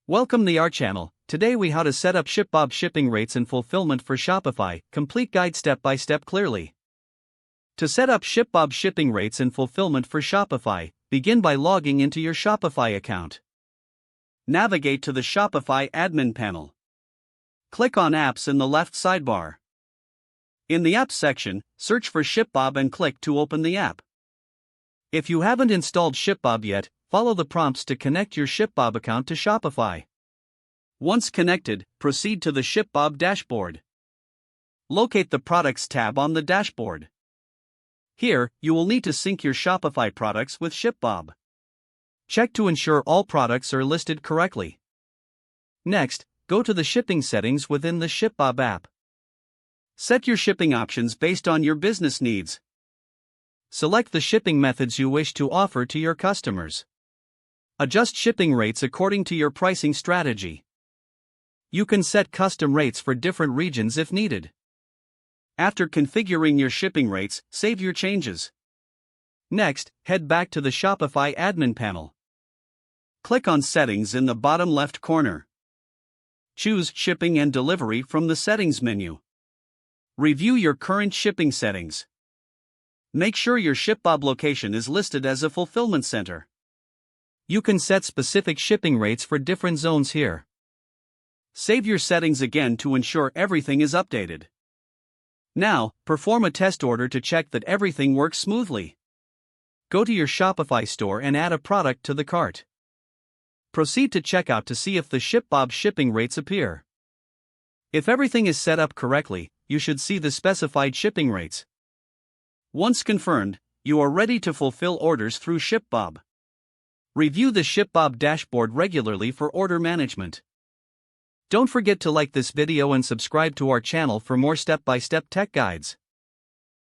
Welcome to our channel. Today we how to set up ShipBob shipping rates and fulfillment for Shopify. Complete guide step by step clearly. To set up ShipBob shipping rates and fulfillment for Shopify, begin by logging into your Shopify account. Navigate to the Shopify admin panel. Click on Apps in the left sidebar. In the Apps section, search for ShipBob and click to open the app. If you haven't installed ShipBob yet, follow the prompts to connect your ShipBob account to Shopify. Once connected, proceed to the ShipBob dashboard. Locate the Products tab on the dashboard. Here, you will need to sync your Shopify products with ShipBob. Check to ensure all products are listed correctly. Next, go to the shipping settings within the ShipBob app. Set your shipping options based on your business needs. Select the shipping methods you wish to offer to your customers. Adjust shipping rates according to your pricing strategy. You can set custom rates for different regions if needed. After configuring your shipping rates, save your changes. Next, head back to the Shopify admin panel. Click on Settings in the bottom left corner. Choose Shipping and Delivery from the Settings menu. Review your current shipping settings. Make sure your ShipBob location is listed as a fulfillment center. You can set specific shipping rates for different zones here. Save your settings again to ensure everything is updated. Now, perform a test order to check that everything works smoothly. Go to your Shopify store and add a product to the cart. Proceed to checkout to see if the ShipBob shipping rates appear. If everything is set up correctly, you should see the specified shipping rates. Once confirmed, you are ready to fulfill orders through ShipBob. Review the ShipBob dashboard regularly for order management. Don't forget to like this video and subscribe to our channel for more step-by-step tech guides.